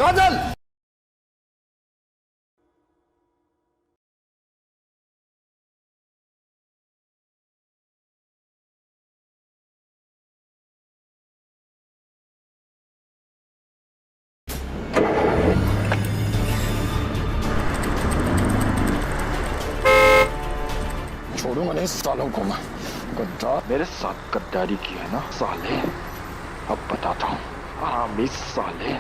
काजल! छोड़ूंगा नहीं सालों को मैं। गद्दार मेरे साथ गद्दारी की है ना साले, अब बताता हूँ आरामी साले।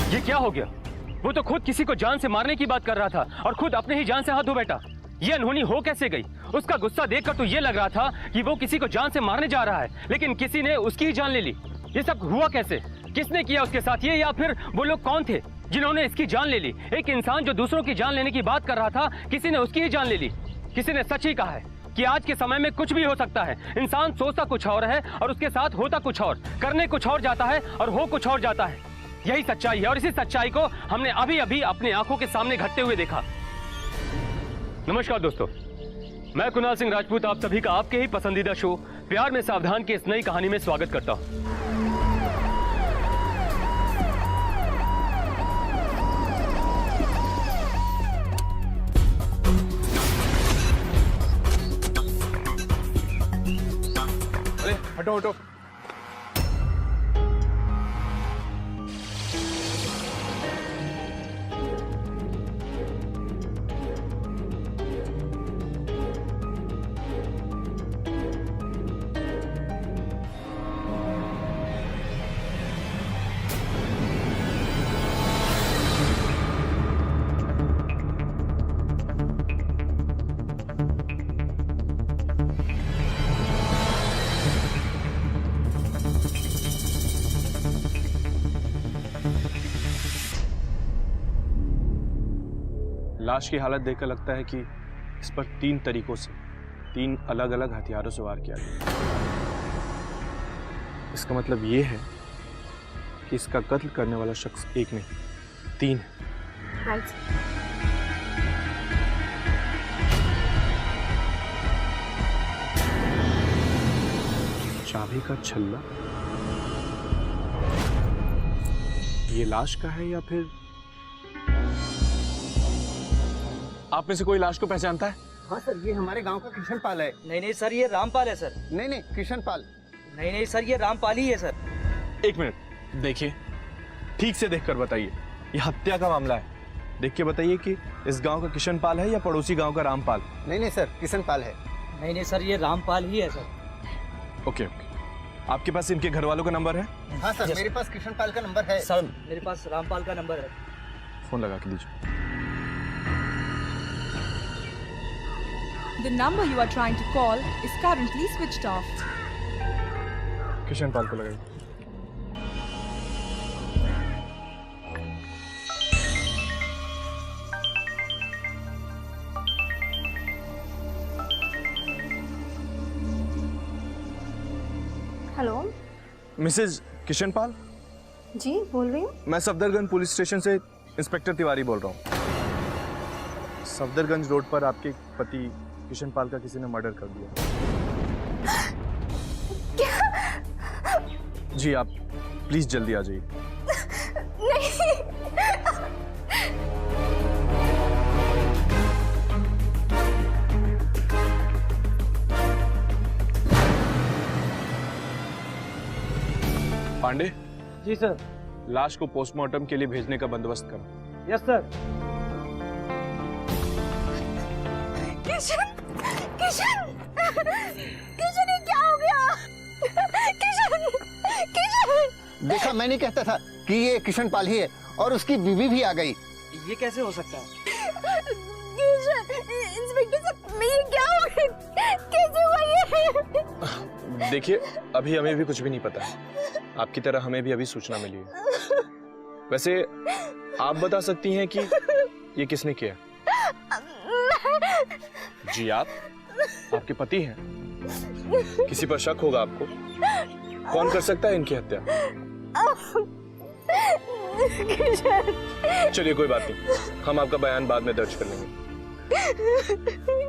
ये क्या हो गया? वो तो खुद किसी को जान से मारने की बात कर रहा था और खुद अपने ही जान से हाथ धो बैठा। ये अनहोनी हो कैसे गई? उसका गुस्सा देखकर तो ये लग रहा था कि वो किसी को जान से मारने जा रहा है, लेकिन किसी ने उसकी ही जान ले ली। ये सब हुआ कैसे? किसने किया उसके साथ ये, या फिर वो लोग कौन थे जिन्होंने इसकी जान ले ली? एक इंसान जो दूसरों की जान लेने की बात कर रहा था, किसी ने उसकी ही जान ले ली। किसी ने सच ही कहा है कि आज के समय में कुछ भी हो सकता है। इंसान सोचता कुछ और है और उसके साथ होता कुछ और, करने कुछ और जाता है और हो कुछ और जाता है। यही सच्चाई है और इसी सच्चाई को हमने अभी अभी अपनी आंखों के सामने घटते हुए देखा। नमस्कार दोस्तों, मैं कुणाल सिंह राजपूत आप सभी का आपके ही पसंदीदा शो प्यार में सावधान की इस नई कहानी में स्वागत करता हूं। अरे हटो हटो। लाश की हालत देखकर लगता है कि इस पर 3 तरीकों से 3 अलग अलग हथियारों से वार किया गया। इसका मतलब ये है कि इसका कत्ल करने वाला शख्स एक नहीं 3 है। राइट। चाबी का छल्ला ये लाश का है या फिर आप में से कोई लाश को पहचानता है? हाँ सर, ये हमारे गांव का किशन पाल है। नहीं सर, ये रामपाल है सर। नहीं किशन पाल। नहीं सर, ये रामपाल ही है सर। 1 मिनट देखिए, ठीक से देखकर बताइए। ये हत्या का मामला है, देख के बताइए कि इस गांव का किशन पाल है या पड़ोसी गांव का रामपाल। नहीं सर, किशन पाल है। नहीं सर, ये रामपाल ही है सर। ओके। आपके पास इनके घर वालों का नंबर है? हाँ सर, मेरे पास किशन पाल का नंबर है। सर मेरे पास रामपाल का नंबर है। फोन लगा के दीजिए। The number you are trying to call is currently switched off. Kishan पाल को लगाइए। हेलो मिसेज किशन पाल? जी बोल रही हूँ। मैं सफदरगंज पुलिस स्टेशन से इंस्पेक्टर तिवारी बोल रहा हूँ। सफदरगंज रोड पर आपके पति किशन पाल का किसी ने मर्डर कर दिया। क्या? जी आप प्लीज जल्दी आ जाइए। नहीं। पांडे जी सर। लाश को पोस्टमार्टम के लिए भेजने का बंदोबस्त करो। Yes sir. किशन किशन किशन ये क्या हो गया? किशन किशन देखा, मैं नहीं कहता था कि ये किशन पाल ही है, और उसकी बीवी भी आ गई। ये कैसे हो सकता है? किशन इंस्पेक्टर साहब, ये क्या हो गया? कैसे हुआ ये? देखिए, अभी हमें भी कुछ भी नहीं पता है। आपकी तरह हमें भी अभी सूचना मिली है। वैसे आप बता सकती हैं कि ये किसने किया? जी आप? आपके पति हैं? किसी पर शक होगा आपको? कौन कर सकता है इनकी हत्या? चलिए कोई बात नहीं, हम आपका बयान बाद में दर्ज कर लेंगे।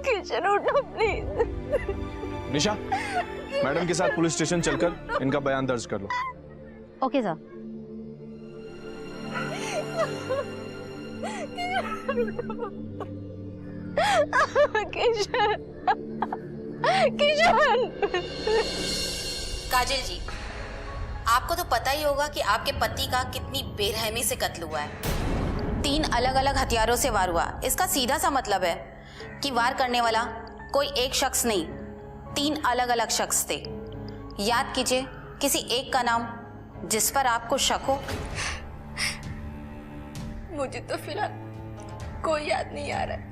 किशन उठो प्लीज। निशा, मैडम के साथ पुलिस स्टेशन चलकर इनका बयान दर्ज कर लो। Okay sir. किशन, किशन। काजल जी, आपको तो पता ही होगा कि आपके पति का कितनी बेरहमी से कत्ल हुआ है। 3 अलग अलग हथियारों से वार हुआ। इसका सीधा सा मतलब है कि वार करने वाला कोई एक शख्स नहीं, 3 अलग अलग शख्स थे। याद कीजिए किसी एक का नाम जिस पर आपको शक हो। मुझे तो फिलहाल कोई याद नहीं आ रहा है।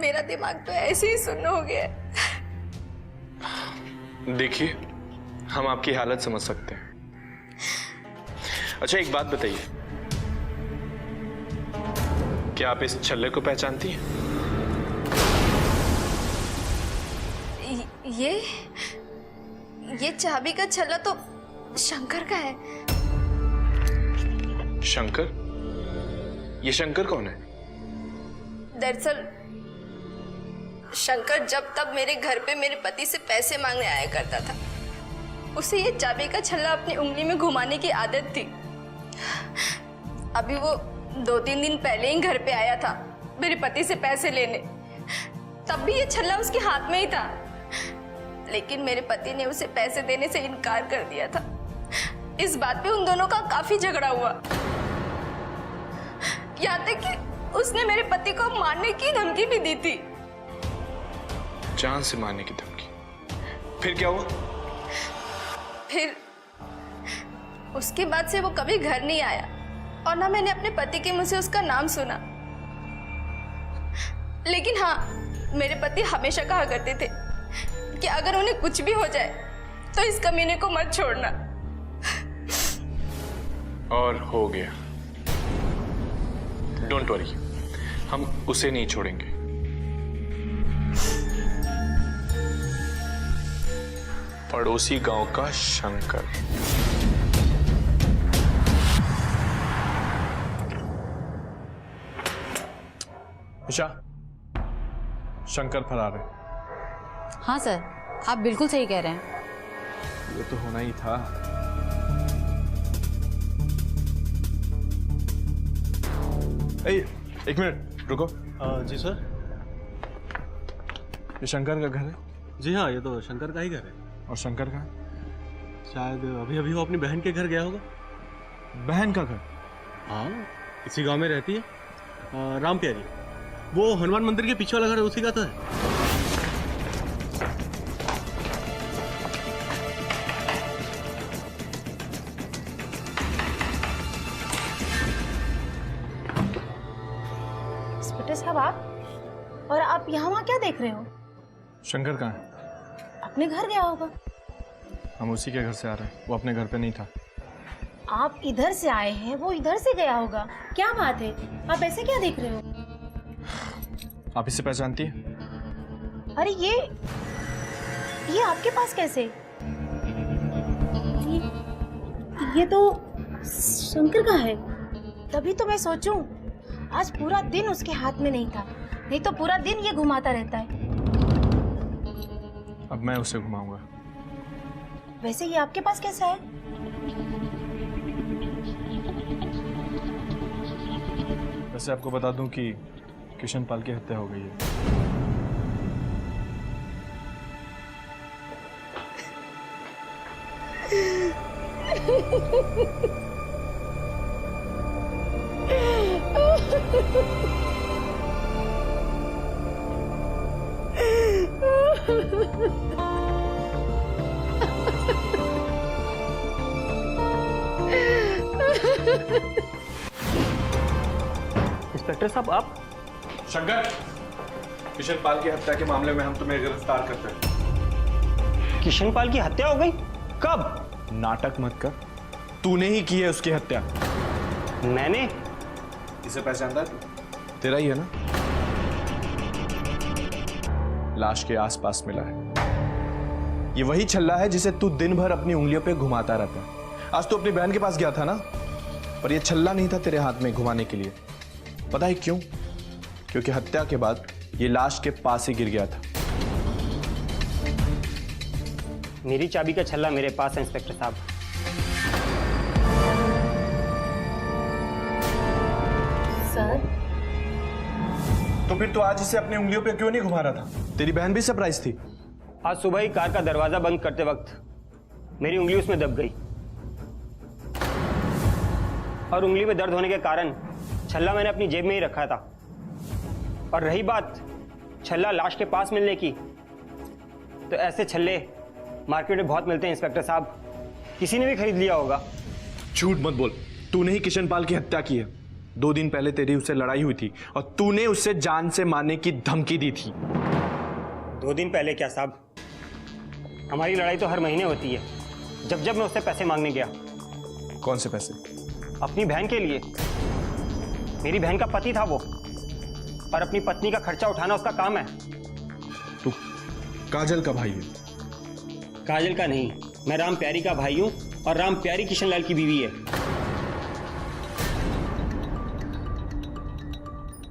मेरा दिमाग तो ऐसे ही सुन्न हो गया है। देखिए, हम आपकी हालत समझ सकते हैं। अच्छा, एक बात बताइए, क्या आप इस छल्ले को पहचानती हैं? ये चाबी का छल्ला तो शंकर का है। शंकर? ये शंकर कौन है? दरअसल शंकर जब तब मेरे घर पे मेरे पति से पैसे मांगने आया करता था। उसे ये चाबी का छल्ला अपनी उंगली में घुमाने की आदत थी। अभी वो 2-3 दिन पहले ही घर पे आया था मेरे पति से पैसे लेने। तब भी ये छल्ला उसके हाथ में ही था, लेकिन मेरे पति ने उसे पैसे देने से इनकार कर दिया था। इस बात पे उन दोनों का काफी झगड़ा हुआ। यहाँ तक कि उसने मेरे पति को मारने की धमकी भी दी थी। जान से मारने की धमकी? फिर क्या हुआ? फिर उसके बाद से वो कभी घर नहीं आया और ना मैंने अपने पति के मुंह से उसका नाम सुना। लेकिन हाँ, मेरे पति हमेशा कहा करते थे कि अगर उन्हें कुछ भी हो जाए तो इस कमीने को मत छोड़ना। और हो गया। डोंट वरी, हम उसे नहीं छोड़ेंगे। पड़ोसी गांव का शंकर। निशा, शंकर फरार है। हाँ सर, आप बिल्कुल सही कह रहे हैं। ये तो होना ही था। एक मिनट रुको। जी सर। ये शंकर का घर है? जी हाँ, ये तो शंकर का ही घर है। और शंकर का? शायद अभी अभी वो अपनी बहन के घर गया होगा। बहन का घर? हाँ, इसी गांव में रहती है, राम प्यारी। वो हनुमान मंदिर के पीछे वाला घर उसी का तो है। इंस्पेक्टर साहब, आप और आप यहाँ वहाँ क्या देख रहे हो? शंकर कहाँ है? अपने घर गया होगा। हम उसी के घर से आ रहे हैं, वो अपने घर पे नहीं था। आप इधर से आए हैं, वो इधर से गया होगा। क्या बात है, आप ऐसे क्या देख रहे हो? आप इसे पहचानती हैं? अरे ये आपके पास कैसे? ये तो शंकर का है। तभी तो मैं सोचूं, आज पूरा दिन उसके हाथ में नहीं था, नहीं तो पूरा दिन ये घुमाता रहता है। अब मैं उसे घुमाऊंगा। वैसे ये आपके पास कैसा है? वैसे आपको बता दूं कि किशन पाल की हत्या हो गई है। इंस्पेक्टर साहब, आप? शंकर, किशन पाल की हत्या के मामले में हम तुम्हें गिरफ्तार करते हैं। किशन पाल की हत्या हो गई? कब? नाटक मत कर, तूने ही की है उसकी हत्या। मैंने? इसे पहचानता है तू? तेरा ही है ना? लाश के आसपास मिला है। ये वही छल्ला है जिसे तू दिन भर अपनी उंगलियों पे घुमाता रहता है। आज तू अपनी बहन के पास गया था ना, पर ये छल्ला नहीं था तेरे हाथ में घुमाने के लिए। पता है क्यों? क्योंकि हत्या के बाद ये लाश के पास ही गिर गया था। मेरी चाबी का छल्ला मेरे पास है इंस्पेक्टर साहब। सर, तो फिर तू आज इसे अपनी उंगलियों पे क्यों नहीं घुमा रहा था? तेरी बहन भी सरप्राइज थी। आज सुबह ही कार का दरवाजा बंद करते वक्त मेरी उंगली उसमें दब गई और उंगली में दर्द होने के कारण छल्ला मैंने अपनी जेब में ही रखा था। और रही बात छल्ला लाश के पास मिलने की, तो ऐसे छल्ले मार्केट में बहुत मिलते हैं इंस्पेक्टर साहब, किसी ने भी खरीद लिया होगा। झूठ मत बोल, तूने ही किशन पाल की हत्या की है। 2 दिन पहले तेरी उससे लड़ाई हुई थी और तूने उससे जान से मारने की धमकी दी थी। 2 दिन पहले क्या साहब? हमारी लड़ाई तो हर महीने होती है, जब जब मैं उससे पैसे मांगने गया। कौन से पैसे? अपनी बहन के लिए। मेरी बहन का पति था वो, और अपनी पत्नी का खर्चा उठाना उसका काम है। तू काजल का भाई है? काजल का नहीं, मैं राम प्यारी का भाई हूं, और राम प्यारी किशन लाल की बीवी है।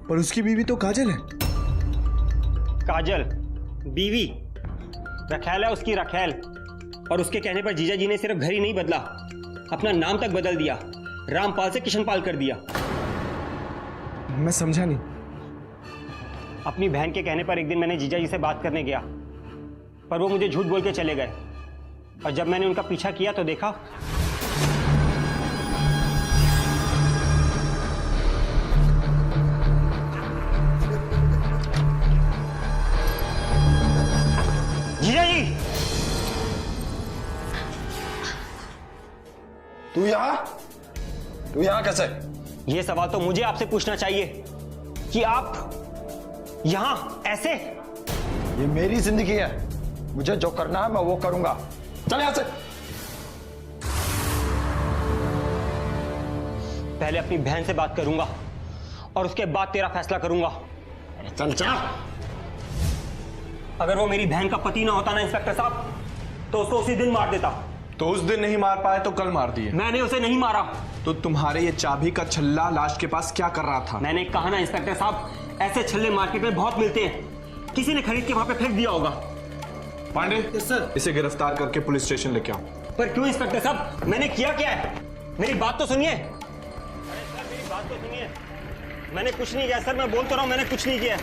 पर उसकी बीवी तो काजल है। काजल बीवी? रखैल है उसकी, रखैल। और उसके कहने पर जीजा जी ने सिर्फ घर ही नहीं बदला, अपना नाम तक बदल दिया, रामपाल से किशनपाल कर दिया। मैं समझा नहीं। अपनी बहन के कहने पर एक दिन मैंने जीजा जी से बात करने गया, पर वो मुझे झूठ बोल के चले गए। और जब मैंने उनका पीछा किया तो देखा जीजा जी। तू यहाँ कैसे? ये सवाल तो मुझे आपसे पूछना चाहिए कि आप यहाँ ऐसे? ये मेरी जिंदगी है, मुझे जो करना है मैं वो करूंगा। चल यहाँ से। पहले अपनी बहन से बात करूंगा और उसके बाद तेरा फैसला करूंगा। चल चल। अगर वो मेरी बहन का पति ना होता ना इंस्पेक्टर साहब, तो उसको उसी दिन मार देता। तो उस दिन नहीं मार पाए तो कल मार दिए। मैंने उसे नहीं मारा। तो तुम्हारे ये चाबी का छल्ला लाश के पास क्या कर रहा था? मैंने कहा ना इंस्पेक्टर साहब, ऐसे छल्ले मार्केट में बहुत मिलते हैं, किसी ने खरीद के वहां पे फेंक दिया होगा। पांडे, सर। इसे गिरफ्तार करके पुलिस स्टेशन लेके आओ। पर क्यों इंस्पेक्टर साहब? मैंने किया क्या है? मेरी बात तो सुनिए। अरे सर मेरी बात तो सुनिए। मैंने कुछ नहीं किया सर, मैं बोल तो रहा हूं मैंने कुछ नहीं किया।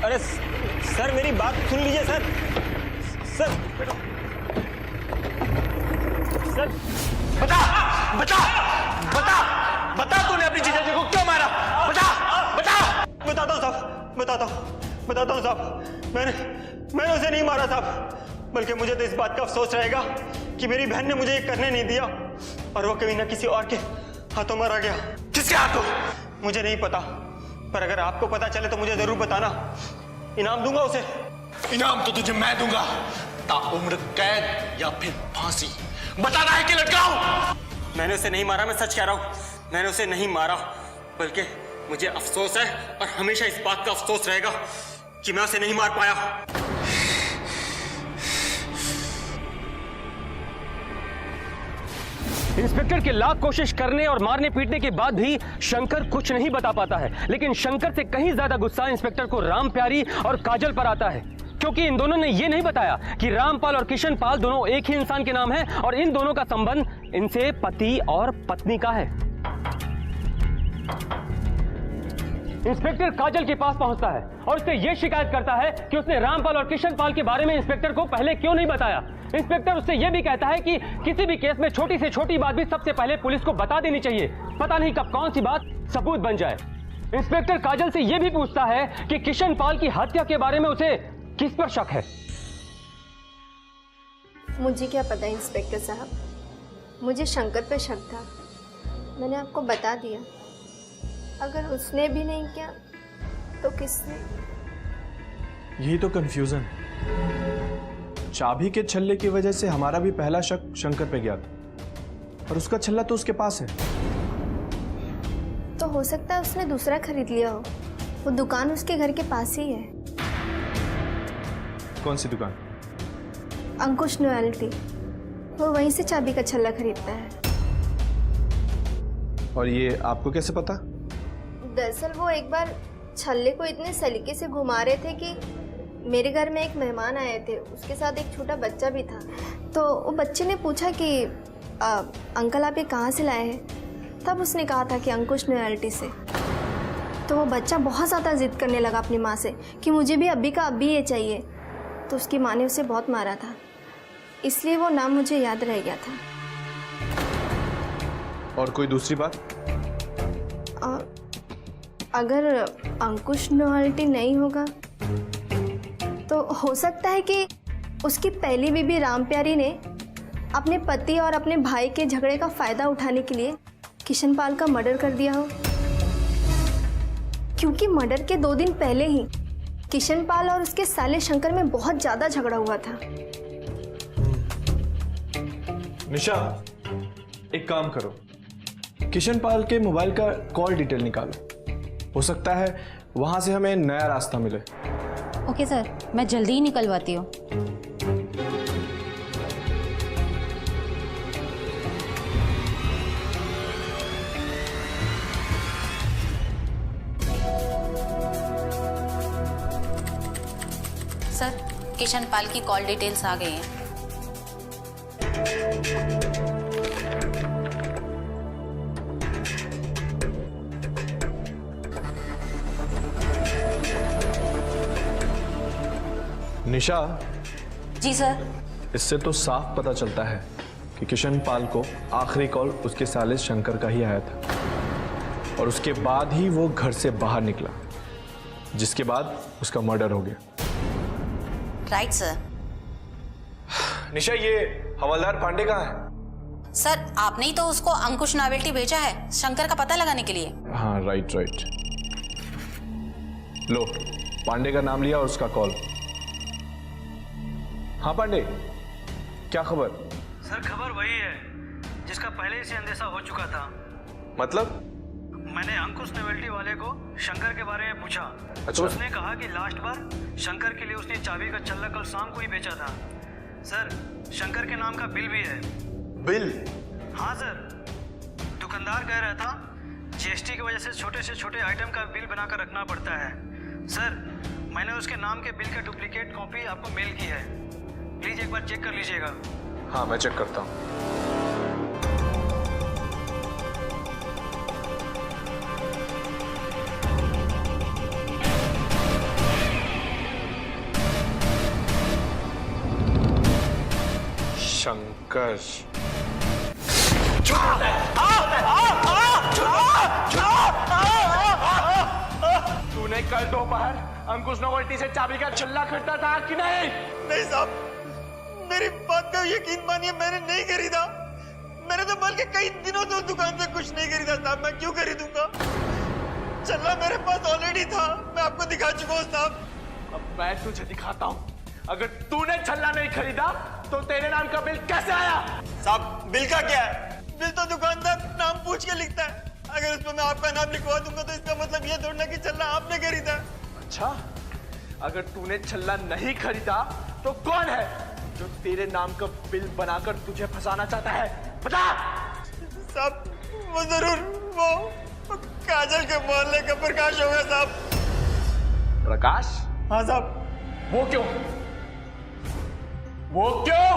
अरे सर मेरी बात सुन लीजिए सर। सर सर बता बता बता बता तूने अपनी जीजा जी को क्यों मारा? बता बता। बताता हूँ साहब, बताता हूँ साहब। मैंने उसे नहीं मारा साहब, बल्कि मुझे तो इस बात का अफसोस रहेगा कि मेरी बहन ने मुझे ये करने नहीं दिया और वो कभी ना किसी और के हाथों मारा गया। किसके हाथों? मुझे नहीं पता, पर अगर आपको पता चले तो मुझे जरूर बताना, इनाम दूंगा उसे। इनाम तो तुझे मैं दूंगा, ताउम्र कैद या फिर फांसी। बताना है कि लटकाऊं? मैंने उसे नहीं मारा, मैं सच कह रहा हूं, मैंने उसे नहीं मारा, बल्कि मुझे अफसोस है और हमेशा इस बात का अफसोस रहेगा कि मैं उसे नहीं मार पाया। इंस्पेक्टर के लाख कोशिश करने और मारने पीटने के बाद भी शंकर कुछ नहीं बता पाता है, लेकिन शंकर से कहीं ज्यादा गुस्सा इंस्पेक्टर को राम प्यारी और काजल पर आता है, क्योंकि इन दोनों ने यह नहीं बताया कि रामपाल और किशन पाल दोनों एक ही इंसान के नाम है और इन दोनों का संबंध इनसे पति और पत्नी का है। इंस्पेक्टर काजल के पास पहुंचता है और उससे यह शिकायत करता है कि उसने रामपाल और किशन पाल के बारे में इंस्पेक्टर को पहले क्यों नहीं बताया। इंस्पेक्टर उससे यह भी कहता है कि किसी भी केस में छोटी से छोटी बात भी सबसे पहले पुलिस को बता देनी चाहिए, पता नहीं कब कौन सी बात सबूत बन जाए। इंस्पेक्टर काजल से यह भी पूछता है कि किशन पाल की हत्या के बारे में उसे किस पर शक है। मुझे क्या पता इंस्पेक्टर साहब, मुझे शंकर पे शक था, मैंने आपको बता दिया। अगर उसने भी नहीं किया तो किसने? यही तो कंफ्यूजन। चाबी के छल्ले की वजह से हमारा भी पहला शक शंकर पे गया था, और उसका छल्ला तो उसके पास है। तो हो सकता है उसने दूसरा खरीद लिया हो। वो दुकान उसके घर के पास ही है। कौन सी दुकान? अंकुश नॉयल्टी। वो वहीं से चाबी का छल्ला खरीदता है। और ये आपको कैसे पता? दरअसल वो एक बार छल्ले को इतने सलीके से घुमा रहे थे कि मेरे घर में एक मेहमान आए थे, उसके साथ एक छोटा बच्चा भी था। तो वो बच्चे ने पूछा कि अंकल आप ये कहाँ से लाए हैं? तब उसने कहा था कि अंकुश नॉयल्टी से। तो वो बच्चा बहुत ज़्यादा ज़िद करने लगा अपनी माँ से कि मुझे भी अभी का अभी ये चाहिए। तो उसकी माँ ने उसे बहुत मारा था, इसलिए वो नाम मुझे याद रह गया था। और कोई दूसरी बात? अगर अंकुश नॉयल्टी नहीं होगा तो हो सकता है कि उसकी पहली बीबी रामप्यारी ने अपने पति और अपने भाई के झगड़े का फायदा उठाने के लिए किशन पाल का मर्डर कर दिया हो। क्योंकि मर्डर के 2 दिन पहले ही किशन पाल और उसके साले शंकर में बहुत ज्यादा झगड़ा हुआ था। निशा, एक काम करो, किशन पाल के मोबाइल का कॉल डिटेल निकालो। हो सकता है वहां से हमें नया रास्ता मिले। ओके सर, मैं जल्दी ही निकलवाती हूँ। सर, किशन पाल की कॉल डिटेल्स आ गई हैं। निशा। जी सर। इससे तो साफ पता चलता है कि किशन पाल को आखिरी कॉल उसके साले शंकर का ही आया था, और उसके बाद ही वो घर से बाहर निकला, जिसके बाद उसका मर्डर हो गया। Right sir. निशा, ये हवलदार पांडे कहाँ है? सर, आपने ही तो उसको अंकुश नॉयल्टी भेजा है शंकर का पता लगाने के लिए। हाँ, राइट। लो, पांडे का नाम लिया और उसका कॉल। हाँ पांडे, क्या खबर? सर, खबर वही है जिसका पहले से अंदेशा हो चुका था। मतलब? मैंने अंकुश नॉयल्टी वाले को शंकर के बारे में पूछा। अच्छा। तो उसने कहा कि लास्ट बार शंकर के लिए उसने चाबी का छल्ला कल शाम को ही बेचा था। सर, शंकर के नाम का बिल भी है। बिल? हाँ सर, दुकानदार कह रहा था जीएसटी की वजह से छोटे आइटम का बिल बनाकर रखना पड़ता है। सर, मैंने उसके नाम के बिल का डुप्लीकेट कॉपी आपको मेल की है, प्लीज एक बार चेक कर लीजिएगा। हाँ, मैं चेक करता हूँ। शंकर। तूने कल दोपहर अंकुश नॉयल्टी से चाबी का छल्ला खरीदा था कि नहीं? नहीं साहब, मेरी बात का यकीन मानिए, मैंने नहीं खरीदा। मैंने तो बल्कि कई दिनों से उस दुकान से कुछ नहीं खरीदा साहब। मैं क्यों खरीदूंगा? छल्ला मेरे पास ऑलरेडी था, मैं आपको दिखा चुका हूँ साहब। अब मैं तुझे दिखाता हूँ। अगर तूने छल्ला नहीं खरीदा तो तेरे नाम का बिल कैसे आया? साहब, बिल का क्या है? बिल तो दुकानदार नाम पूछ के लिखता है। अगर उसमें मैं आपका नाम लिखवा दूंगा तो इसका मतलब ये थोड़ा कि छल्ला आपने खरीदा। अच्छा, अगर तूने छल्ला नहीं खरीदा तो कौन है जो तेरे नाम का बिल बनाकर तुझे फंसाना चाहता है? बता। साहब, वो जरूर वो काजल के मोहल्ले का प्रकाश होगा साहब। प्रकाश? हाँ साहब। वो क्यों? वो क्यों?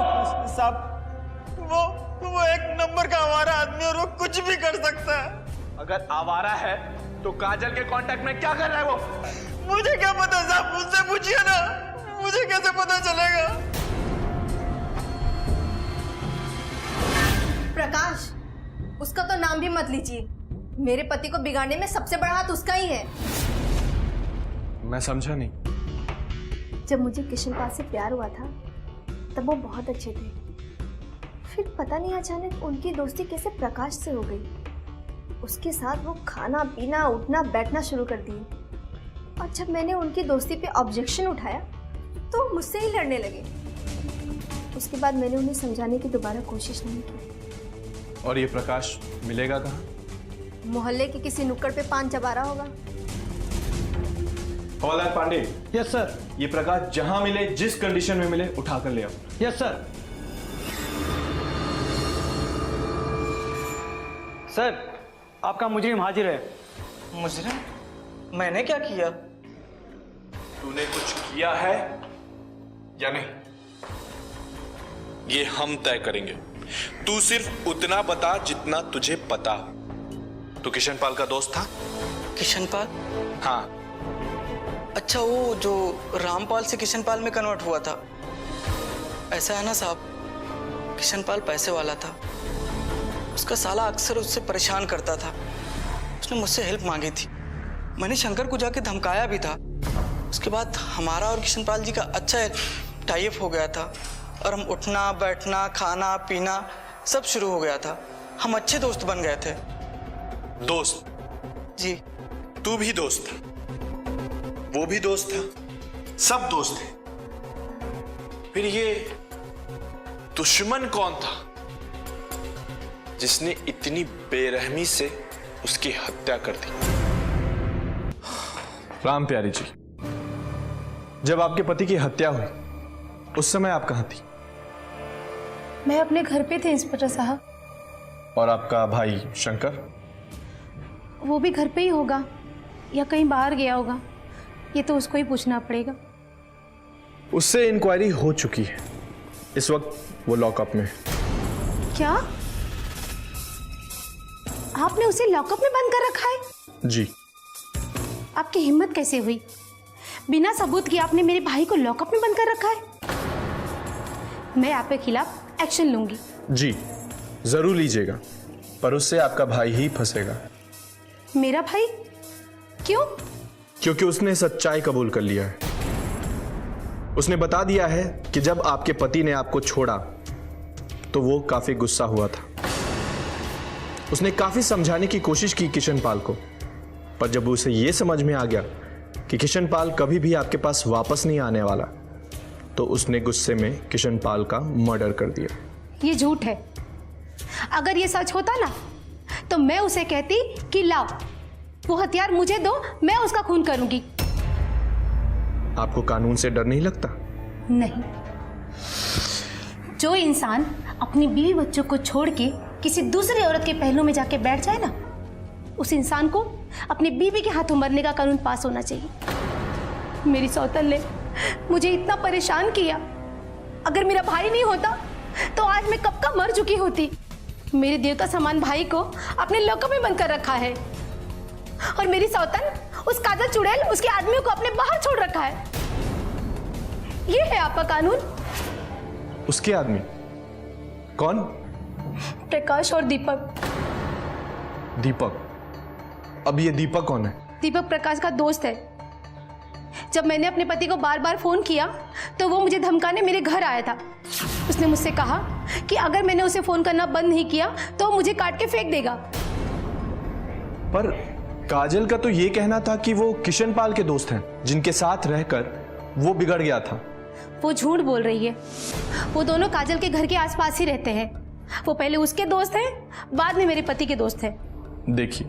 साहब, वो एक नंबर का आवारा आदमी और वो कुछ भी कर सकता है। अगर आवारा है तो काजल के कांटेक्ट में क्या कर रहा है वो? मुझे क्या पता साहब, मुझसे पूछिए ना, मुझे कैसे पता चलेगा? प्रकाश, उसका तो नाम भी मत लीजिए। मेरे पति को बिगाड़ने में सबसे बड़ा हाथ उसका ही है। मैं समझा नहीं। जब मुझे किशन पाल से प्यार हुआ था तब वो बहुत अच्छे थे, फिर पता नहीं अचानक उनकी दोस्ती कैसे प्रकाश से हो गई। उसके साथ वो खाना पीना उठना बैठना शुरू कर दिए, और जब मैंने उनकी दोस्ती पे ऑब्जेक्शन उठाया तो मुझसे ही लड़ने लगे। उसके बाद मैंने उन्हें समझाने की दोबारा कोशिश नहीं की। और ये प्रकाश मिलेगा कहाँ? मोहल्ले के किसी नुक्कड़ पे पान चबा रहा होगा। हवालदार पांडे, यस सर। ये प्रकाश जहां मिले, जिस कंडीशन में मिले, उठा कर ले आओ। Yes sir. सर, आपका मुजरिम हाजिर है। मुजरिम? मैंने क्या किया? तूने कुछ किया है या नहीं, ये हम तय करेंगे। तू सिर्फ उतना बता जितना तुझे पता हो। तू किशन पाल का दोस्त था? किशन पाल? हाँ। अच्छा, वो जो रामपाल से किशन पाल में कन्वर्ट हुआ था। ऐसा है ना साहब, किशन पाल पैसे वाला था। उसका साला अक्सर उससे परेशान करता था। उसने मुझसे हेल्प मांगी थी। मैंने शंकर को जाके धमकाया भी था। उसके बाद हमारा और किशन पाल जी का अच्छा टाई अप हो गया था और हम उठना बैठना खाना पीना सब शुरू हो गया था। हम अच्छे दोस्त बन गए थे। दोस्त? जी। तू भी दोस्त था, वो भी दोस्त था, सब दोस्त थे। फिर ये दुश्मन कौन था जिसने इतनी बेरहमी से उसकी हत्या कर दी? राम प्यारी जी, जब आपके पति की हत्या हुई उस समय आप कहां थी? मैं अपने घर पे थे इंस्पेक्टर साहब। और आपका भाई शंकर? वो भी घर पे ही होगा या कहीं बाहर गया होगा, ये तो उसको ही पूछना पड़ेगा। उससे इंक्वायरी हो चुकी है, इस वक्त वो लॉकअप में है। क्या आपने उसे लॉकअप में बंद कर रखा है? जी। आपकी हिम्मत कैसे हुई? बिना सबूत के आपने मेरे भाई को लॉकअप में बंद कर रखा है। मैं आपके खिलाफ एक्शन लूंगी। जी जरूर लीजिएगा, पर उससे आपका भाई ही फंसेगा। मेरा भाई? क्यों? क्योंकि उसने सच्चाई कबूल कर लिया है। उसने बता दिया है कि जब आपके पति ने आपको छोड़ा तो वो काफी गुस्सा हुआ था। उसने काफी समझाने की कोशिश की किशन पाल को, पर जब उसे यह समझ में आ गया कि किशन पाल कभी भी आपके पास वापस नहीं आने वाला, तो उसने गुस्से में किशन पाल का मर्डर कर दिया। ये झूठ है। अगर ये सच होता ना तो मैं उसे कहती कि लाओ वो हथियार मुझे दो, मैं उसका खून करूंगी। आपको कानून से डर नहीं लगता? नहीं। जो इंसान अपनी बीवी बच्चों को छोड़ के किसी दूसरी औरत के पहलू में जाके बैठ जाए ना, उस इंसान को अपनी बीवी के हाथों मरने का कानून पास होना चाहिए। मेरी सौतन ने मुझे इतना परेशान किया, अगर मेरा भाई नहीं होता तो आज मैं कब का मर चुकी होती। मेरे देवता समान भाई को अपने लॉकअप में बंद कर रखा है और मेरी सौतन उस काजल चुड़ैल उसके आदमियों को अपने बाहर छोड़ रखा है। ये है आपका कानून। उसके आदमी कौन? प्रकाश और दीपक। दीपक? अब ये दीपक कौन है? दीपक प्रकाश का दोस्त है। जब मैंने अपने पति को बार बार फोन किया तो वो मुझे धमकाने मेरे घर आया था। उसने मुझसे कहा कि अगर मैंने उसे फोन करना बंद नहीं किया तो वो मुझे काट के फेंक देगा। पर काजल का तो ये कहना था कि वो किशन पाल के दोस्त हैं, जिनके साथ रहकर वो बिगड़ गया था। वो झूठ बोल रही है। वो दोनों काजल के घर के आसपास ही रहते हैं। वो पहले उसके दोस्त हैं, बाद में मेरे पति के दोस्त हैं। देखिए,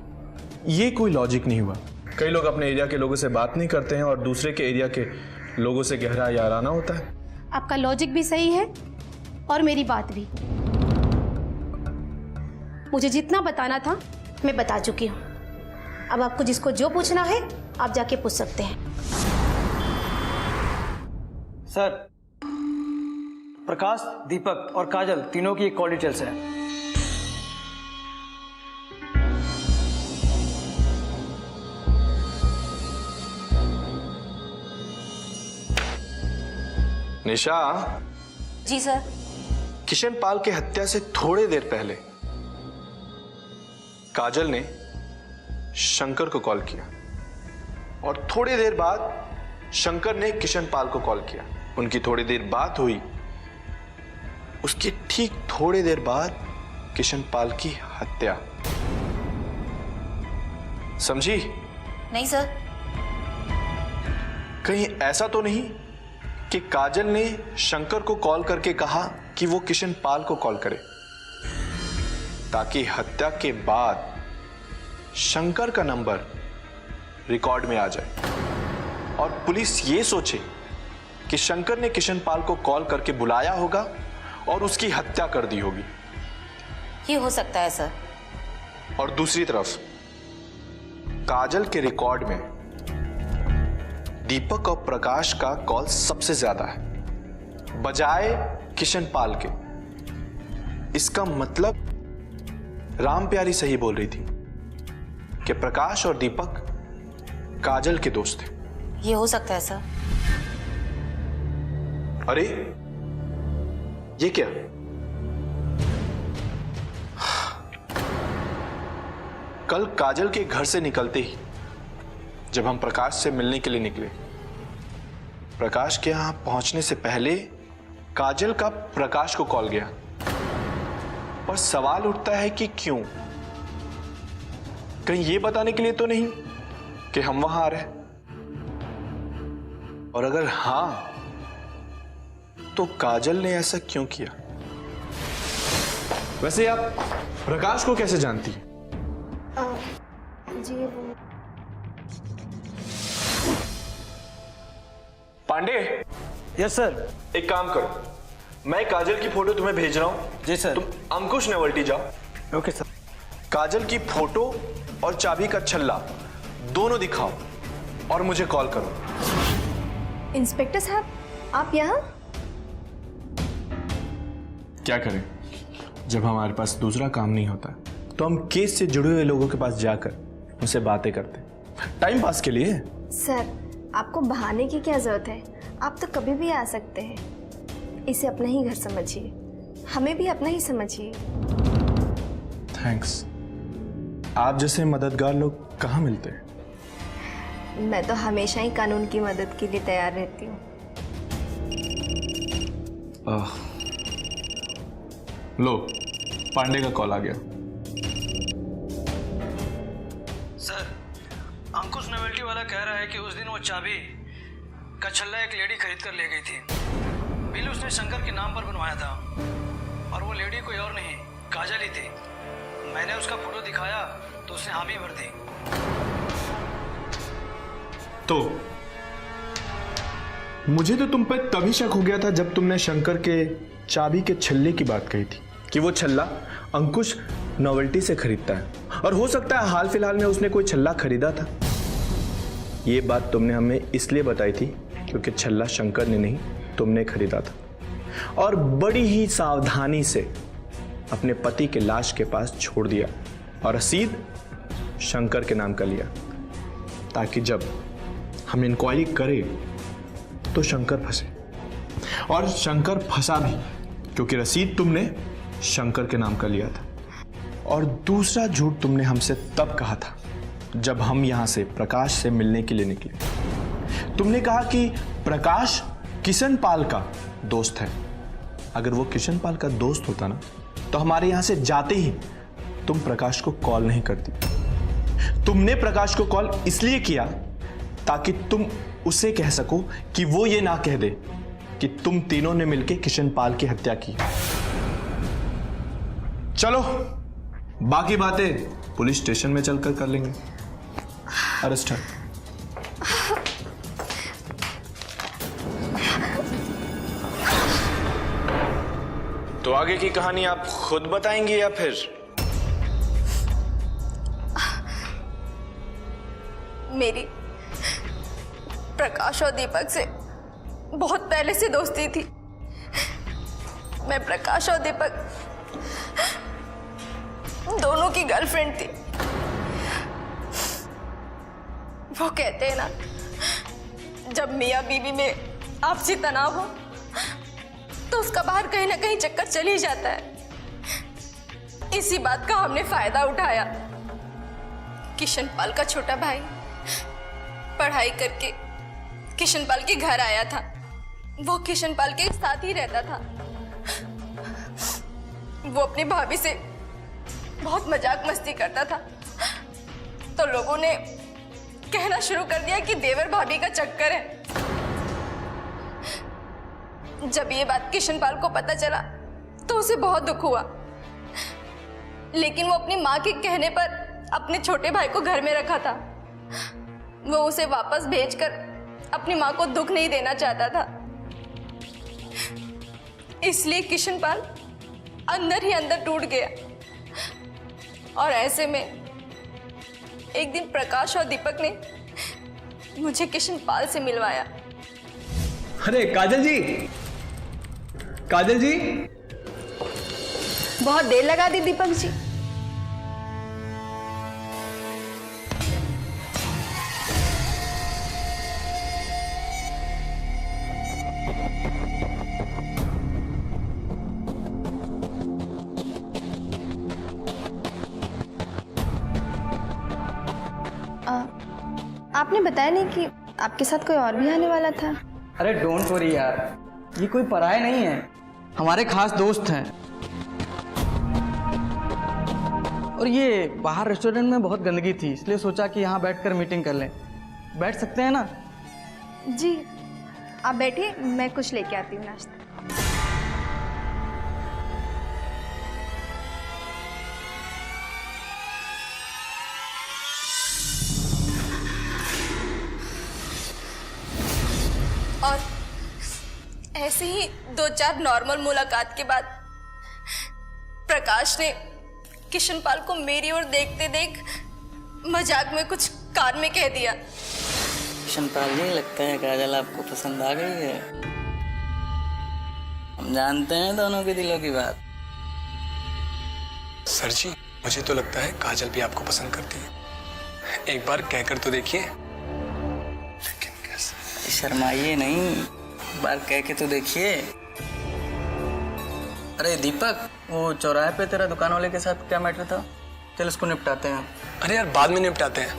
ये कोई लॉजिक नहीं हुआ। कई लोग अपने एरिया के लोगों से बात नहीं करते हैं और दूसरे के एरिया के लोगों से गहरा याराना होता है। आपका लॉजिक भी सही है और मेरी बात भी। मुझे जितना बताना था मैं बता चुकी हूँ। अब आपको जिसको जो पूछना है आप जाके पूछ सकते हैं। सर, प्रकाश, दीपक और काजल तीनों की एक कॉल डिटेल्स है। निशा। जी सर। किशन पाल के हत्या से थोड़ी देर पहले काजल ने शंकर को कॉल किया और थोड़ी देर बाद शंकर ने किशन पाल को कॉल किया। उनकी थोड़ी देर बात हुई, उसके ठीक थोड़ी देर बाद किशन पाल की हत्या। समझी? नहीं सर। कहीं ऐसा तो नहीं कि काजल ने शंकर को कॉल करके कहा कि वो किशन पाल को कॉल करे, ताकि हत्या के बाद शंकर का नंबर रिकॉर्ड में आ जाए और पुलिस ये सोचे कि शंकर ने किशन पाल को कॉल करके बुलाया होगा और उसकी हत्या कर दी होगी। ये हो सकता है सर। और दूसरी तरफ काजल के रिकॉर्ड में दीपक और प्रकाश का कॉल सबसे ज्यादा है बजाय किशन पाल के। इसका मतलब राम प्यारी सही बोल रही थी कि प्रकाश और दीपक काजल के दोस्त थे। ये हो सकता है सर। अरे ये क्या? कल काजल के घर से निकलते ही जब हम प्रकाश से मिलने के लिए निकले, प्रकाश के यहां पहुंचने से पहले काजल का प्रकाश को कॉल गया। पर सवाल उठता है कि क्यों? कहीं ये बताने के लिए तो नहीं कि हम वहां आ रहे हैं? और अगर हां, तो काजल ने ऐसा क्यों किया? वैसे आप प्रकाश को कैसे जानती हैं? जी वो पांडे। Yes sir. एक काम करो, मैं काजल की फोटो तुम्हें भेज रहा हूं। जी सर। तुम अंकुश नवल्टी जाओ। Okay sir. काजल की फोटो और चाबी का छल्ला दोनों दिखाओ और मुझे कॉल करो। इंस्पेक्टर साहब, आप यहाँ? क्या करें, जब हमारे पास दूसरा काम नहीं होता तो हम केस से जुड़े हुए लोगों के पास जाकर उनसे बातें करते, टाइम पास के लिए। सर, आपको बहाने की क्या जरूरत है? आप तो कभी भी आ सकते हैं। इसे अपना ही घर समझिए, हमें भी अपना ही समझिए। थैंक्स। आप जैसे मददगार लोग कहाँ मिलते हैं? मैं तो हमेशा ही कानून की मदद के लिए तैयार रहती हूँ। लो, पांडे का कॉल आ गया। सर, अंकुश नोवेल्टी वाला कह रहा है कि उस दिन वो चाबी का छल्ला एक लेडी खरीद कर ले गई थी। बिल उसने शंकर के नाम पर बनवाया था और वो लेडी कोई और नहीं, काजल ही थी। मैंने उसका फोटो दिखाया तो उसने हामी भर दी। तो मुझे तो तुम पर तभी शक हो गया था जब तुमने शंकर के चाबी के छल्ले की बात कही थी कि वो छल्ला अंकुश नोवेल्टी से खरीदता है और हो सकता है हाल फिलहाल में उसने कोई छल्ला खरीदा था। ये बात तुमने हमें इसलिए बताई थी क्योंकि छल्ला शंकर ने नहीं, तुमने खरीदा था और बड़ी ही सावधानी से अपने पति के लाश के पास छोड़ दिया और रसीद शंकर के नाम का लिया, ताकि जब हम इंक्वायरी करें तो शंकर फंसे। और शंकर फंसा भी क्योंकि रसीद तुमने शंकर के नाम का लिया था। और दूसरा झूठ तुमने हमसे तब कहा था जब हम यहां से प्रकाश से मिलने के लिए निकले। तुमने कहा कि प्रकाश किशन पाल का दोस्त है। अगर वो किशन पाल का दोस्त होता ना तो हमारे यहां से जाते ही तुम प्रकाश को कॉल नहीं करती। तुमने प्रकाश को कॉल इसलिए किया ताकि तुम उसे कह सको कि वो ये ना कह दे कि तुम तीनों ने मिलकर किशन पाल की हत्या की। चलो, बाकी बातें पुलिस स्टेशन में चलकर कर लेंगे। अरेस्ट है। तो आगे की कहानी आप खुद बताएंगे या फिर? मेरी प्रकाश और दीपक से बहुत पहले से दोस्ती थी। मैं प्रकाश और दीपक दोनों की गर्लफ्रेंड थी। वो कहते हैं ना, जब मियाँ बीवी में आपसी तनाव हो तो उसका बाहर कहीं ना कहीं चक्कर चल ही जाता है। इसी बात का हमने फायदा उठाया। किशन पाल का छोटा भाई पढ़ाई करके किशन पाल के घर आया था। वो किशन पाल के साथ ही रहता था। वो अपनी भाभी से बहुत मजाक मस्ती करता था, तो लोगों ने कहना शुरू कर दिया कि देवर भाभी का चक्कर है। जब ये बात किशनपाल को पता चला तो उसे बहुत दुख हुआ, लेकिन वो अपनी माँ के कहने पर अपने छोटे भाई को घर में रखा था। वो उसे वापस भेजकर अपनी माँ को दुख नहीं देना चाहता था, इसलिए किशनपाल अंदर ही अंदर टूट गया। और ऐसे में एक दिन प्रकाश और दीपक ने मुझे किशनपाल से मिलवाया। अरे काजल जी, काजल जी, बहुत देर लगा दी दीपक जी। आपने बताया नहीं कि आपके साथ कोई और भी आने वाला था। अरे डोंट वरी यार, ये कोई पराये नहीं है, हमारे खास दोस्त हैं। और ये बाहर रेस्टोरेंट में बहुत गंदगी थी, इसलिए सोचा कि यहाँ बैठकर मीटिंग कर लें। बैठ सकते हैं ना? जी आप बैठिए, मैं कुछ लेके आती हूँ नाश्ता। और ऐसे ही 2-4 नॉर्मल मुलाकात के बाद प्रकाश ने किशनपाल को मेरी ओर देखते देख मजाक में कुछ कान में कह दिया। किशनपाल जी, लगता है काजल आपको पसंद आ गई है। हम जानते हैं दोनों के दिलों की बात। सर जी, मुझे तो लगता है काजल भी आपको पसंद करती है। एक बार कहकर तो देखिए। लेकिन कैसे? शर्माइए नहीं, एक बार कह के तो देखिए। अरे दीपक, वो चौराहे पे तेरा दुकान वाले के साथ क्या मैटर था? चल इसको निपटाते हैं। अरे यार, बाद में निपटाते हैं।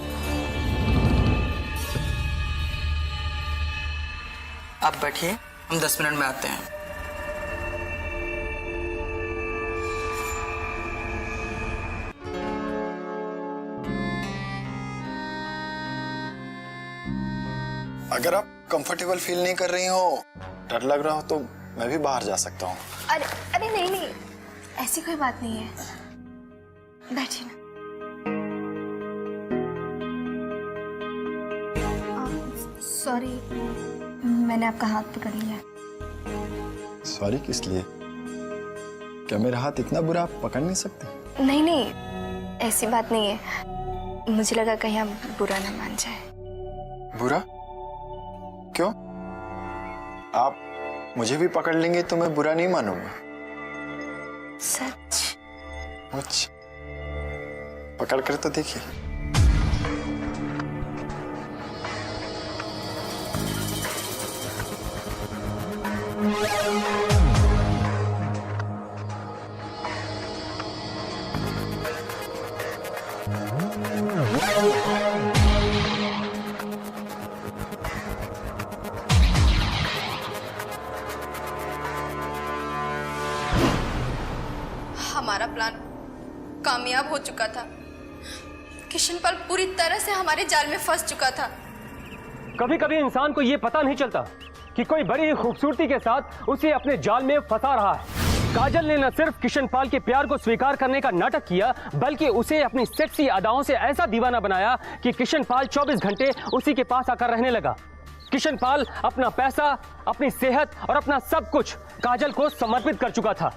आप बैठिए, हम 10 मिनट में आते हैं। अगर आप कंफर्टेबल फील नहीं कर रही हो, डर लग रहा हो, तो मैं भी बाहर जा सकता हूँ। अरे अरे नहीं नहीं, ऐसी कोई बात नहीं है, बैठिए ना। सॉरी, मैंने आपका हाथ पकड़ लिया। सॉरी किस लिए? क्या मेरा हाथ इतना बुरा आप पकड़ नहीं सकते? नहीं नहीं, ऐसी बात नहीं है, मुझे लगा कहीं आप बुरा ना मान जाए। बुरा? क्यों? आप मुझे भी पकड़ लेंगे तो मैं बुरा नहीं मानूंगा। सच? अच्छा, पकड़ कर तो देखिए। हमारा प्लान कामयाब हो चुका था। किशनपाल पूरी तरह से हमारे जाल में फंस चुका था। कभी कभी इंसान को यह पता नहीं चलता कि कोई बड़ी ही खूबसूरती के साथ उसे अपने जाल में फंसा रहा है। काजल ने न सिर्फ किशनपाल के प्यार को स्वीकार करने का नाटक किया, बल्कि उसे अपनी सेक्सी अदाओं से ऐसा दीवाना बनाया कि किशनपाल 24 घंटे उसी के पास आकर रहने लगा। किशनपाल अपना पैसा, अपनी सेहत और अपना सब कुछ काजल को समर्पित कर चुका था।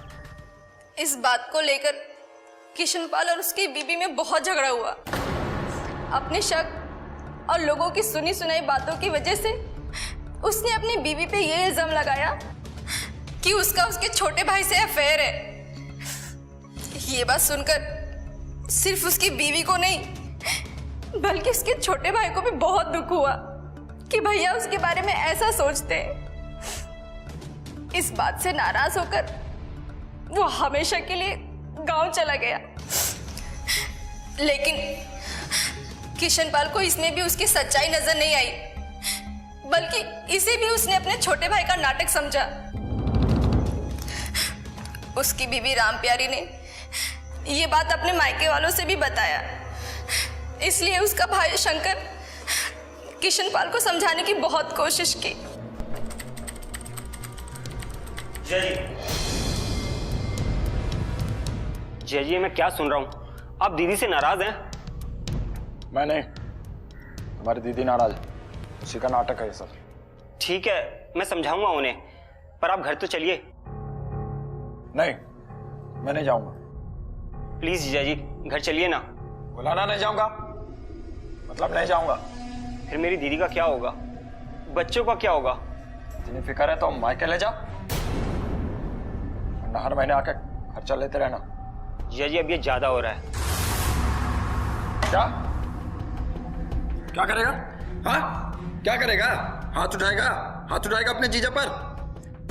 इस बात को लेकर किशनपाल और उसकी बीबी में बहुत झगड़ा हुआ। अपने शक और लोगों की सुनी सुनाई बातों की वजह से उसने अपनी बीबी पे ये इल्जाम लगाया कि उसका उसके छोटे भाई से अफेयर है। ये बात सुनकर सिर्फ उसकी बीवी को नहीं, बल्कि उसके छोटे भाई को भी बहुत दुख हुआ कि भैया उसके बारे में ऐसा सोचते हैं। इस बात से नाराज होकर वो हमेशा के लिए गांव चला गया। लेकिन किशनपाल को इसमें भी उसकी सच्चाई नजर नहीं आई, बल्कि इसे भी उसने अपने छोटे भाई का नाटक समझा। उसकी बीवी रामप्यारी ने ये बात अपने मायके वालों से भी बताया, इसलिए उसका भाई शंकर किशनपाल को समझाने की बहुत कोशिश की। जय जी, मैं क्या सुन रहा हूं? आप दीदी से नाराज हैं? मैं नहीं, तुम्हारी दीदी नाराज है। उसी का नाटक है ये सब। ठीक है, मैं समझाऊंगा उन्हें, पर आप घर तो चलिए। नहीं, मैं नहीं जाऊंगा। प्लीज जीजा जी, घर चलिए ना। बुलाना नहीं जाऊंगा, मतलब नहीं जाऊंगा। फिर मेरी दीदी का क्या होगा? बच्चों का क्या होगा? इतनी फिक्र है तो मायके ले जाओ, वरना हर महीने आके खर्चा लेते रहना। जीजा जी, अब ये ज्यादा हो रहा है। क्या क्या करेगा? हाँ, क्या करेगा? हाथ उठाएगा? हाथ उठाएगा अपने जीजा पर?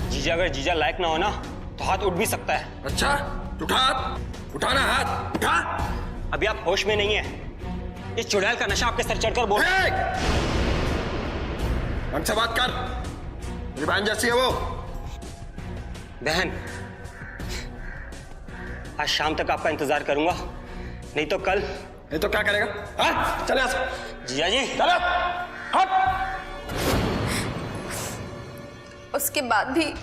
जीजा, अगर जीजा लायक ना हो ना तो हाथ उठ भी सकता है। अच्छा, उठा हाथ, उठाना हाथ, उठा। अभी आप होश में नहीं है। इस चुड़ैल का नशा आपके सर चढ़कर बोल। ढंग से बात कर, मेरी बहन जैसी है वो। बहन, आज शाम तक आपका इंतजार करूंगा, नहीं तो कल। नहीं तो क्या करेगा? हाँ, चले आज। जीजा जी, चलो, हट। उसके बाद भी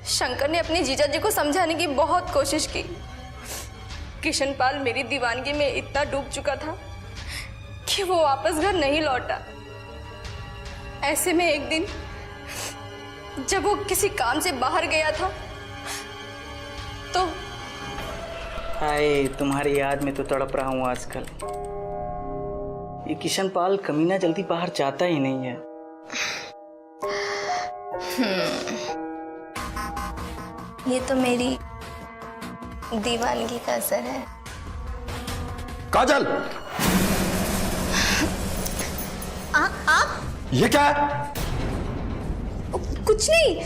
शंकर ने अपने जीजा जी को समझाने की बहुत कोशिश की। किशनपाल मेरी दीवानगी में इतना डूब चुका था कि वो वापस घर नहीं लौटा। ऐसे में एक दिन जब वो किसी काम से बाहर गया था तो हाय, तुम्हारी याद में तो तड़प रहा हूँ आजकल। ये किशनपाल कमीना जल्दी बाहर जाता ही नहीं है। ये तो मेरी दीवानगी का असर है। काजल, आप ये क्या है? कुछ नहीं।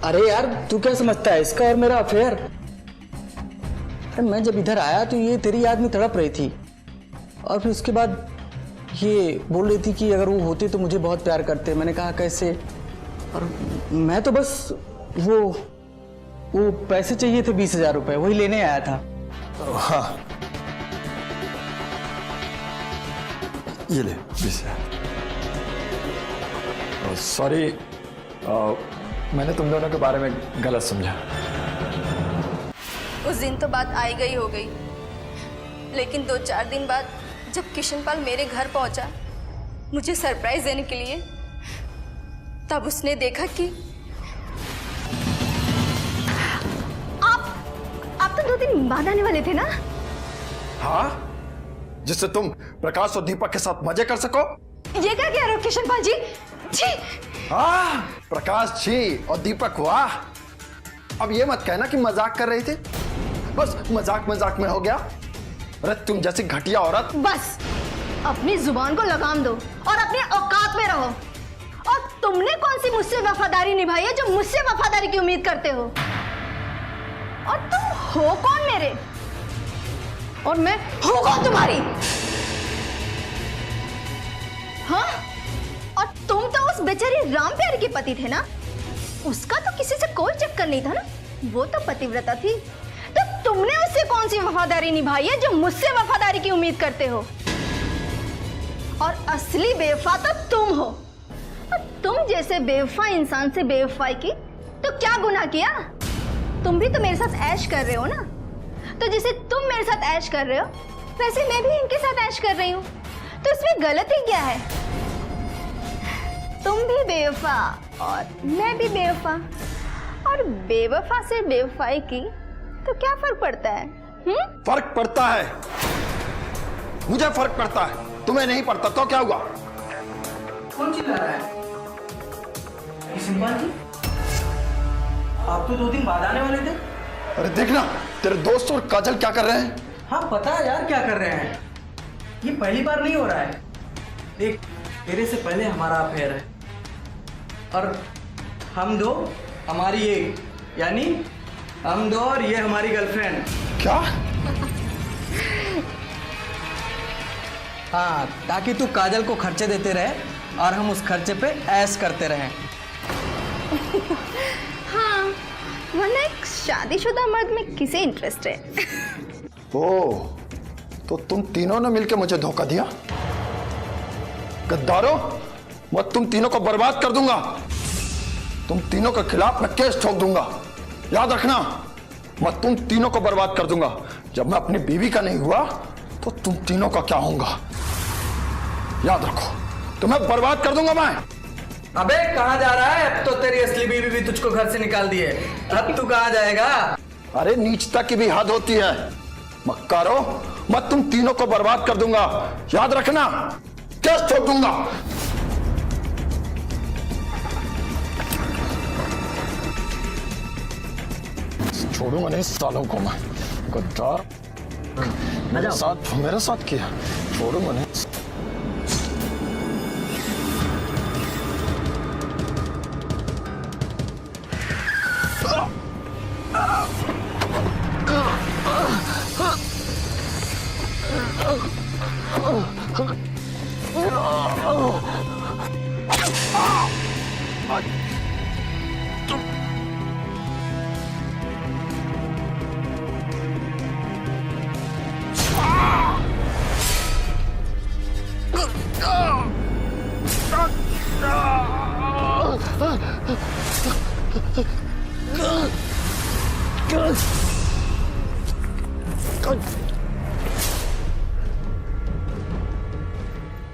अरे यार, तू क्या समझता है इसका और मेरा अफेयर? अरे मैं जब इधर आया तो ये तेरी याद में तड़प रही थी, और फिर उसके बाद ये बोल रही थी कि अगर वो होते तो मुझे बहुत प्यार करते। मैंने कहा कैसे? और मैं तो बस वो पैसे चाहिए थे 20,000 रुपए, वही लेने आया था। हाँ, ये ले 20,000। सॉरी, मैंने तुम दोनों के बारे में गलत समझा। उस दिन तो बात आई गई हो गई, लेकिन 2-4 दिन बाद जब किशनपाल मेरे घर पहुंचा मुझे सरप्राइज देने के लिए, तब उसने देखा कि आप तो 2 दिन बाद आने वाले थे ना? हाँ, जिससे तुम प्रकाश और दीपक के साथ मजे कर सको। ये क्या कह रहे हो किशनपाल जी? छी! प्रकाश जी और दीपक, वाह। अब ये मत कहना कि मजाक कर रही थी। बस मजाक मजाक में हो गया। अरे तुम जैसी घटिया औरत। बस अपनी जुबान को लगाम दो और अपने औकात में रहो। और तुमने कौन सी मुझसे वफादारी निभाई है जो मुझसे वफादारी की उम्मीद करते हो? और तुम हो कौन मेरे? और मैं हूं कौन तुम्हारी? हाँ? और तुम तो उस बेचारी राम प्यारी के पति थे ना? उसका तो किसी से कोई चक्कर नहीं था ना? वो तो पतिव्रता थी। तो तुमने उससे कौन सी वफादारी निभाई है जो मुझसे वफादारी की उम्मीद करते हो? और असली बेवफा तो तुम हो। और तुम जैसे बेवफा इंसान से बेवफाई की तो क्या गुनाह किया? तुम भी तो मेरे साथ ऐश कर रहे हो ना? तो जैसे तुम मेरे साथ ऐश कर रहे हो वैसे मैं भी इनके साथ ऐश कर रही हूँ। तो इसमें गलती क्या है? तुम भी बेवफा और मैं भी बेवफा, और बेवफा से बेवफाई की तो क्या फर्क पड़ता है? फर्क पड़ता है, मुझे फर्क पड़ता है, तुम्हें नहीं पड़ता। तो क्या हुआ? कौन चिल्ला रहा है? किशनपाल जी, आप तो 2 दिन बाद आने वाले थे। अरे देखना, तेरे दोस्त और काजल क्या कर रहे हैं। हाँ पता है यार क्या कर रहे हैं। ये पहली बार नहीं हो रहा है। देख, तेरे से पहले हमारा अफेयर है, और हम दो हमारी एक, यानी हम दो और ये हमारी गर्लफ्रेंड। क्या? हाँ, ताकि तू काजल को खर्चे देते रहे और हम उस खर्चे पे ऐश करते रहें। हाँ, वरना एक शादीशुदा मर्द में किसे इंटरेस्ट है? ओह, तो तुम तीनों ने मिलकर मुझे धोखा दिया। गद्दारों, मैं तुम तीनों को बर्बाद कर दूंगा। तुम तीनों के खिलाफ मैं केस ठोक दूंगा। याद रखना, मैं तुम तीनों को बर्बाद कर दूंगा। जब मैं अपनी बीवी का नहीं हुआ तो तुम तीनों का क्या होगा, याद रखो। तुम्हें बर्बाद कर दूंगा मैं। अबे कहाँ जा रहा है? अब तो तेरी असली बीवी भी तुझको घर से निकाल दी है, अब तू कहाँ जाएगा? अरे नीचता की भी हद होती है मक्कारो, मैं तुम तीनों को बर्बाद कर दूंगा, याद रखना, केस ठोक दूंगा। छोड़ूंगा नहीं सालों को मैं, गद्दार। मेरे साथ किया, छोड़ूंगा नहीं।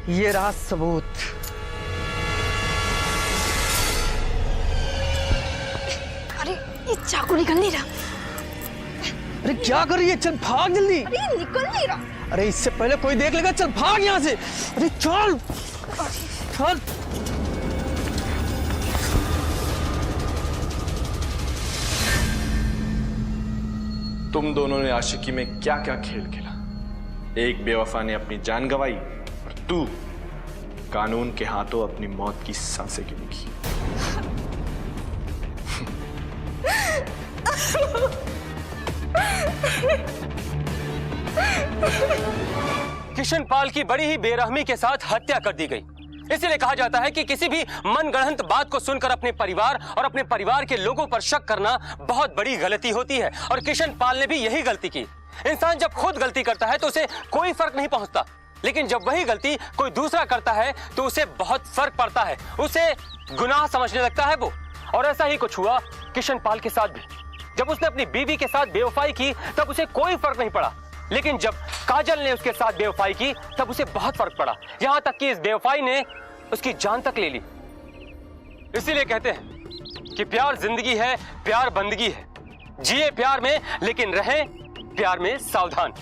ये रहा सबूत। अरे ये चाकू निकल नहीं रहा। अरे क्या कर रही है? चल भाग जल्दी। अरे निकल नहीं रहा। अरे इससे पहले कोई देख लेगा, चल भाग यहाँ से। अरे चल चल। तुम दोनों ने आशिकी में क्या क्या खेल खेला। एक बेवफा ने अपनी जान गंवाई और तू कानून के हाथों अपनी मौत की सांसें गिनी। किशन पाल की बड़ी ही बेरहमी के साथ हत्या कर दी गई। इसीलिए कहा जाता है कि किसी भी मनगढ़ंत बात को सुनकर अपने परिवार और अपने परिवार के लोगों पर शक करना बहुत बड़ी गलती होती है, और किशन पाल ने भी यही गलती की। इंसान जब खुद गलती करता है तो उसे कोई फर्क नहीं पहुंचता, लेकिन जब वही गलती कोई दूसरा करता है तो उसे बहुत फर्क पड़ता है, उसे गुनाह समझने लगता है वो। और ऐसा ही कुछ हुआ किशन पाल के साथ भी। जब उसने अपनी बीवी के साथ बेवफाई की तब उसे कोई फर्क नहीं पड़ा, लेकिन जब काजल ने उसके साथ बेवफाई की तब उसे बहुत फर्क पड़ा, यहां तक कि इस बेवफाई ने उसकी जान तक ले ली। इसीलिए कहते हैं कि प्यार जिंदगी है, प्यार बंदगी है। जिए प्यार में लेकिन रहें प्यार में सावधान।